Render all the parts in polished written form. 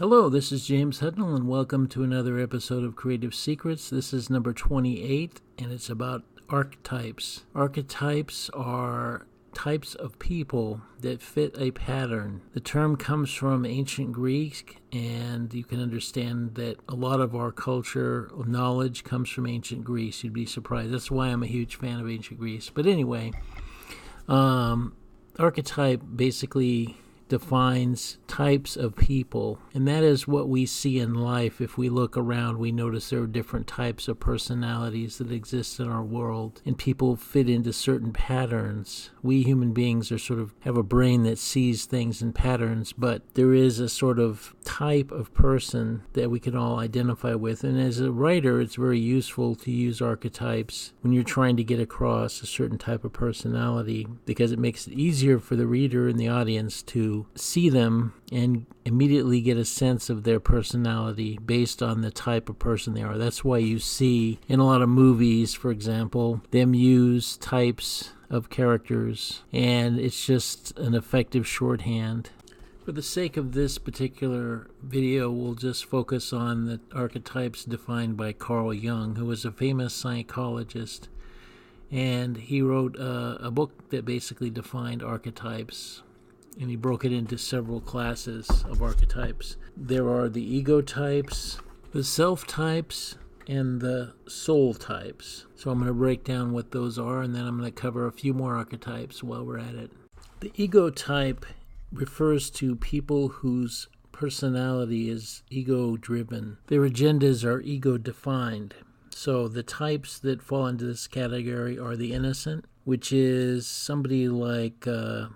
Hello, this is James Hudnall, and welcome to another episode of Creative Secrets. This is number 28, and it's about archetypes. Archetypes are types of people that fit a pattern. The term comes from ancient Greek, and you can understand that a lot of our culture knowledge comes from ancient Greece. You'd be surprised. That's why I'm a huge fan of ancient Greece. But anyway, archetype basically defines types of people, and that is what we see in life. If we look around, we notice there are different types of personalities that exist in our world, and people fit into certain patterns. We human beings are sort of have a brain that sees things in patterns, but there is a sort of type of person that we can all identify with. And as a writer, it's very useful to use archetypes when you're trying to get across a certain type of personality, because it makes it easier for the reader and the audience to see them and immediately get a sense of their personality based on the type of person they are. That's why you see in a lot of movies, for example, them use types of characters, and it's just an effective shorthand. For the sake of this particular video, we'll just focus on the archetypes defined by Carl Jung, who was a famous psychologist, and he wrote a book that basically defined archetypes. And he broke it into several classes of archetypes. There are the ego types, the self types, and the soul types. So I'm going to break down what those are, and then I'm going to cover a few more archetypes while we're at it. The ego type refers to people whose personality is ego-driven. Their agendas are ego-defined. So the types that fall into this category are the innocent, which is somebody like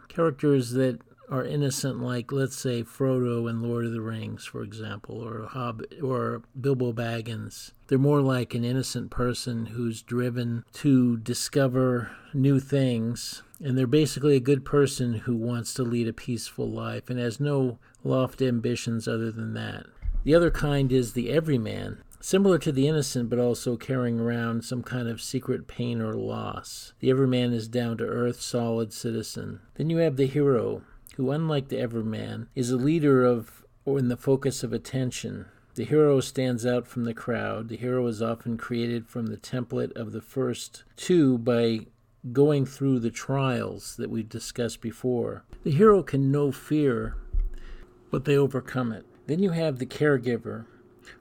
characters that are innocent, like, let's say, Frodo in Lord of the Rings, for example, or Hobbit, or Bilbo Baggins. They're more like an innocent person who's driven to discover new things, and they're basically a good person who wants to lead a peaceful life and has no lofty ambitions other than that. The other kind is the everyman, similar to the innocent, but also carrying around some kind of secret pain or loss. The everyman is down-to-earth, solid citizen. Then you have the hero, who, unlike the everyman, is a leader of or in the focus of attention. The hero stands out from the crowd. The hero is often created from the template of the first two by going through the trials that we've discussed before. The hero can know fear, but they overcome it. Then you have the caregiver.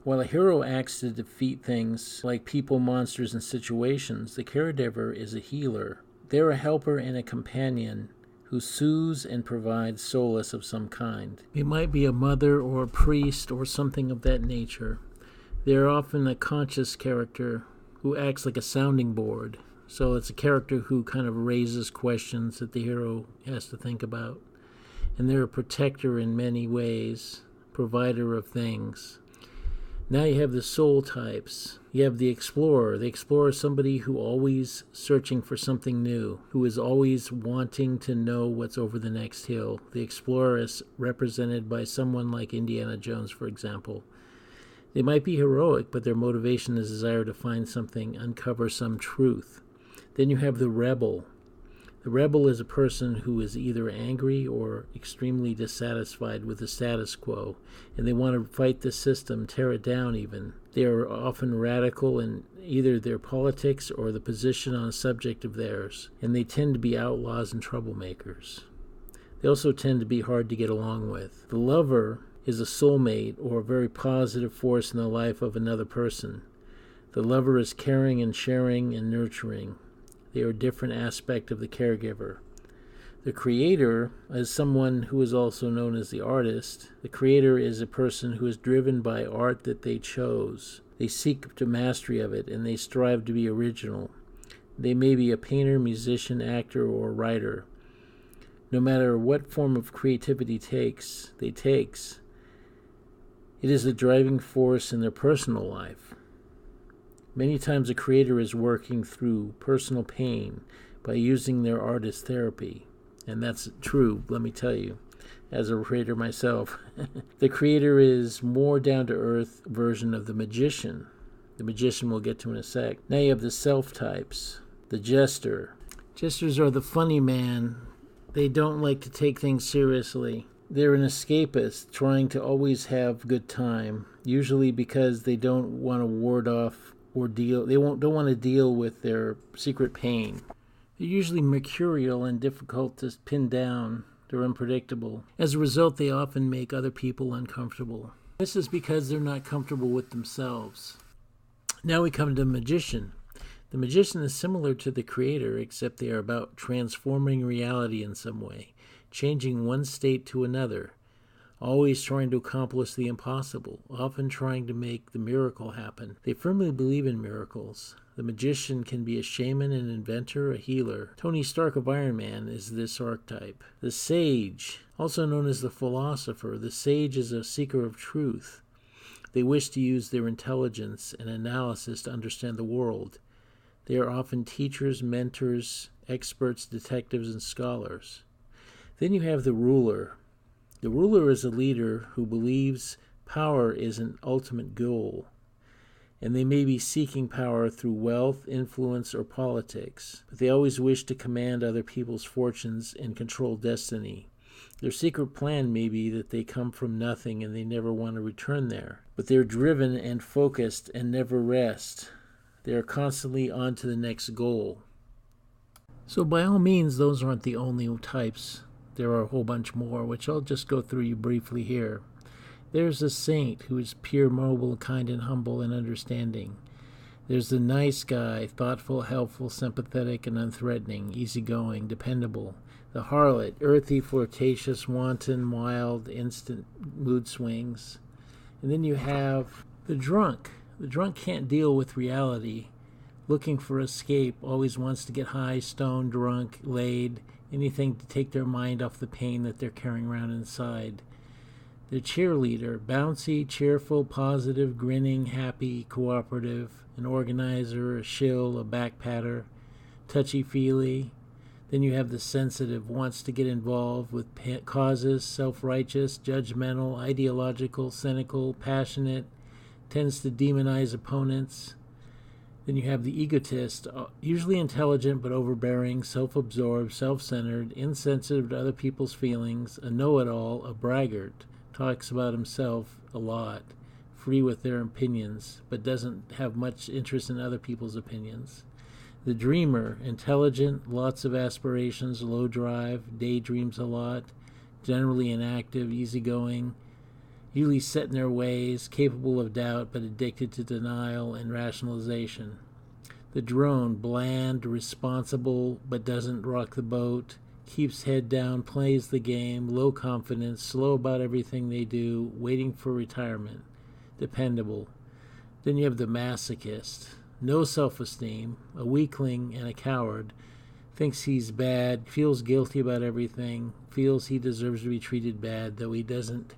While a hero acts to defeat things like people, monsters, and situations, the caregiver is a healer. They're a helper and a companion who soothes and provides solace of some kind. It might be a mother or a priest or something of that nature. They're often a conscious character who acts like a sounding board. So it's a character who kind of raises questions that the hero has to think about. And they're a protector in many ways, provider of things. Now you have the soul types. You have the explorer. The explorer is somebody who always searching for something new, who is always wanting to know what's over the next hill. The explorer is represented by someone like Indiana Jones, for example. They might be heroic, but their motivation is desire to find something, uncover some truth. Then you have the rebel. The rebel is a person who is either angry or extremely dissatisfied with the status quo, and they want to fight the system, tear it down even. They are often radical in either their politics or the position on a subject of theirs, and they tend to be outlaws and troublemakers. They also tend to be hard to get along with. The lover is a soulmate or a very positive force in the life of another person. The lover is caring and sharing and nurturing. They are a different aspect of the caregiver. The creator is someone who is also known as the artist. The creator is a person who is driven by art that they chose. They seek to mastery of it, and they strive to be original. They may be a painter, musician, actor, or writer. No matter what form of creativity they takes, it is the driving force in their personal life. Many times a creator is working through personal pain by using their art as therapy. And that's true, let me tell you, as a creator myself. The creator is more down-to-earth version of the magician. The magician we'll get to in a sec. Now you have the self-types. The jester. Jesters are the funny man. They don't like to take things seriously. They're an escapist trying to always have a good time, usually because they don't want to ward off or don't want to deal with their secret pain. They're usually mercurial and difficult to pin down. They're unpredictable. As a result, they often make other people uncomfortable. This is because they're not comfortable with themselves. Now we come to the magician. The magician is similar to the creator, except they are about transforming reality in some way, changing one state to another, always trying to accomplish the impossible, often trying to make the miracle happen. They firmly believe in miracles. The magician can be a shaman, an inventor, a healer. Tony Stark of Iron Man is this archetype. The sage, also known as the philosopher, the sage is a seeker of truth. They wish to use their intelligence and analysis to understand the world. They are often teachers, mentors, experts, detectives, and scholars. Then you have the ruler. The ruler is a leader who believes power is an ultimate goal, and they may be seeking power through wealth, influence, or politics, but they always wish to command other people's fortunes and control destiny. Their secret plan may be that they come from nothing and they never want to return there, but they're driven and focused and never rest. They are constantly on to the next goal. So by all means, those aren't the only types. There are a whole bunch more, which I'll just go through you briefly here. There's a saint who is pure, noble, kind, and humble and understanding. There's the nice guy, thoughtful, helpful, sympathetic, and unthreatening, easygoing, dependable. The harlot, earthy, flirtatious, wanton, wild, instant mood swings. And then you have the drunk. The drunk can't deal with reality, looking for escape, always wants to get high, stoned, drunk, laid, anything to take their mind off the pain that they're carrying around inside. The cheerleader, bouncy, cheerful, positive, grinning, happy, cooperative, an organizer, a shill, a backpatter, touchy-feely. Then you have the sensitive, wants to get involved with causes, self-righteous, judgmental, ideological, cynical, passionate, tends to demonize opponents. Then you have the egotist, usually intelligent but overbearing, self-absorbed, self-centered, insensitive to other people's feelings, a know-it-all, a braggart, talks about himself a lot, free with their opinions, but doesn't have much interest in other people's opinions. The dreamer, intelligent, lots of aspirations, low drive, daydreams a lot, generally inactive, easygoing, usually set in their ways, capable of doubt, but addicted to denial and rationalization. The drone, bland, responsible, but doesn't rock the boat, keeps head down, plays the game, low confidence, slow about everything they do, waiting for retirement, dependable. Then you have the masochist, no self-esteem, a weakling and a coward, thinks he's bad, feels guilty about everything, feels he deserves to be treated bad, though he doesn't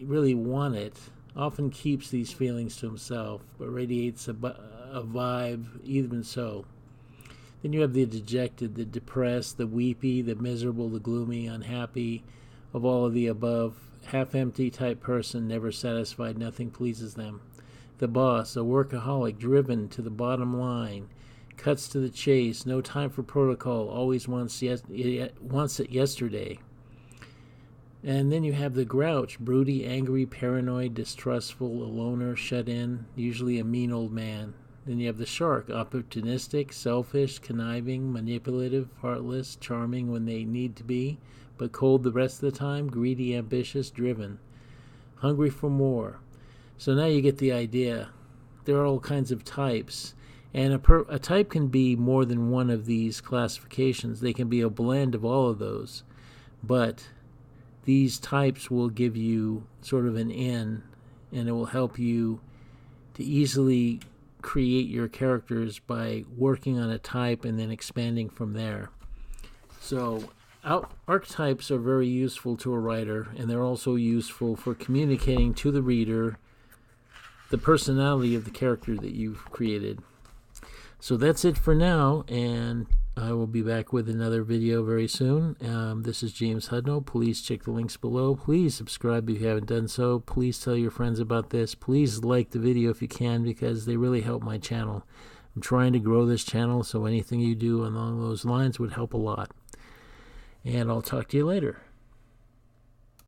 really want it, often keeps these feelings to himself, but radiates a vibe even so. Then you have the dejected, the depressed, the weepy, the miserable, the gloomy, unhappy, of all of the above, half-empty type person, never satisfied, nothing pleases them. The boss, a workaholic, driven to the bottom line, cuts to the chase, no time for protocol, always wants it yesterday. And then you have the grouch, broody, angry, paranoid, distrustful, a loner, shut in, usually a mean old man. Then you have the shark, opportunistic, selfish, conniving, manipulative, heartless, charming when they need to be, but cold the rest of the time, greedy, ambitious, driven, hungry for more. So now you get the idea. There are all kinds of types, and a type can be more than one of these classifications. They can be a blend of all of those, but these types will give you sort of an in, and it will help you to easily create your characters by working on a type and then expanding from there. So archetypes are very useful to a writer, and they're also useful for communicating to the reader the personality of the character that you've created. So that's it for now, and I will be back with another video very soon. This is James Hudnall. Please check the links below. Please subscribe if you haven't done so. Please tell your friends about this. Please like the video if you can, because they really help my channel. I'm trying to grow this channel, so anything you do along those lines would help a lot. And I'll talk to you later.